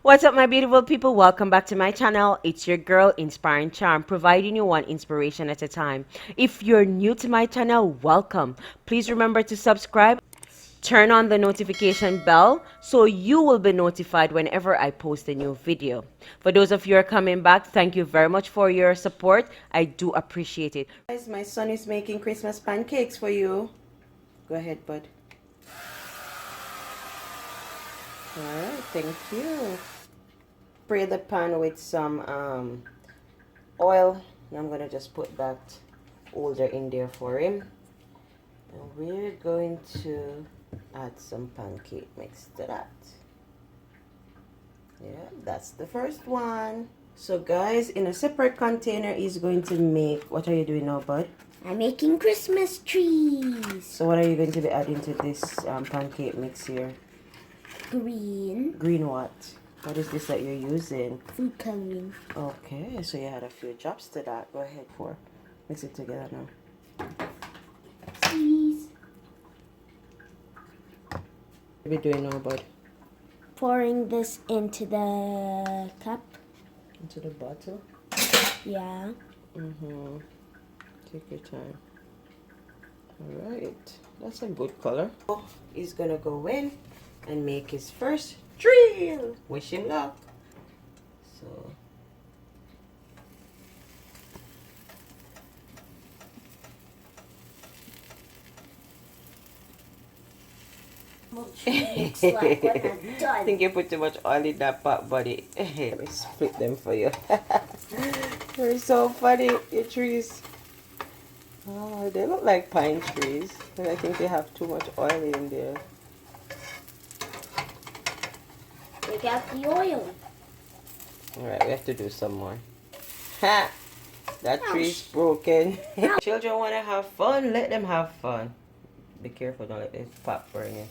What's up, my beautiful people? Welcome back to my channel. It's your girl, Inspiring Charm, providing you one inspiration at a time. If you're new to my channel, welcome. Please remember to subscribe, turn on the notification bell so you will be notified whenever I post a new video. For those of you who are coming back, thank you very much for your support. I do appreciate it. Guys, my son is making Christmas pancakes for you. Go ahead, bud. Alright, thank you. Spray the pan with some oil. I'm gonna just put that holder in there for him, and we're going to add some pancake mix to that. Yeah, that's the first one. So guys, in a separate container he's going to make, what are you doing now, bud? I'm making Christmas trees. So what are you going to be adding to this pancake mix here? Green. Green what? What is this that you're using? Food coloring. Okay, so you had a few drops to that. Go ahead for mix it together now. Please. What are we doing now, bud? Pouring this into the cup. Into the bottle? Yeah. Take your time. Alright, that's a good color. He's gonna go in and make his first drill. Wish him luck. So Looks like when I'm done. I think you put too much oil in that pot, buddy. Let me split them for you. You're so funny, your trees. Oh, they look like pine trees, but I think they have too much oil in there. Take out the oil. Alright, we have to do some more. Ha! That tree's broken. Children want to have fun, let them have fun. Be careful, don't let it pop burn you.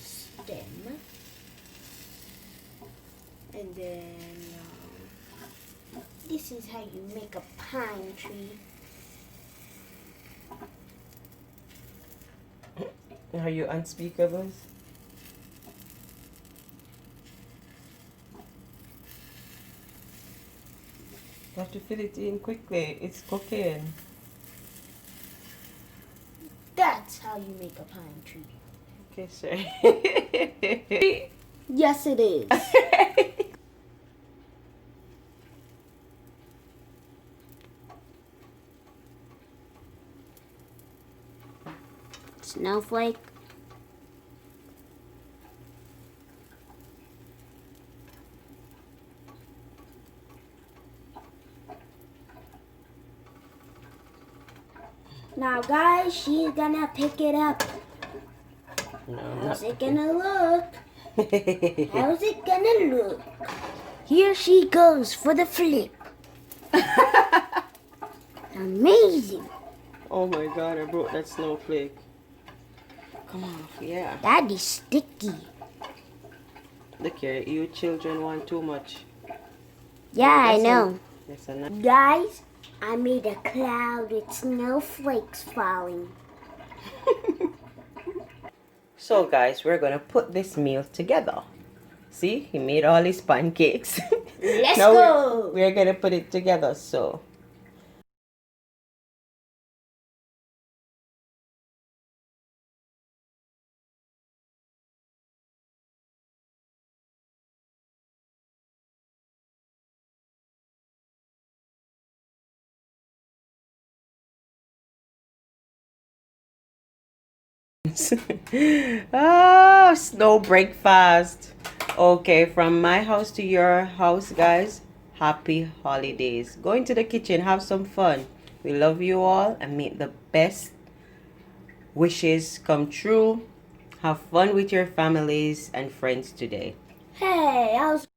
Stem. And then this is how you make a pine tree. Are you unspeakables? You have to fill it in quickly. It's cooking. That's how you make a pine tree. Okay, sir. Yes, it is. Snowflake. Now guys, she's gonna pick it up. No, How's it gonna look? How's it gonna look? Here she goes for the flip. Amazing. Oh my god, I broke that snowflake. Come on, yeah. That is sticky. Look here, you children want too much. Yeah, I know. That's enough. Guys, I made a cloud with snowflakes falling. So guys, we're gonna put this meal together. See, he made all his pancakes. Let's now go. We're gonna put it together, so. Oh, snow breakfast. Okay, from my house to your house, guys, happy holidays. Go into the kitchen, have some fun. We love you all and make the best wishes come true. Have fun with your families and friends today. Hey, I was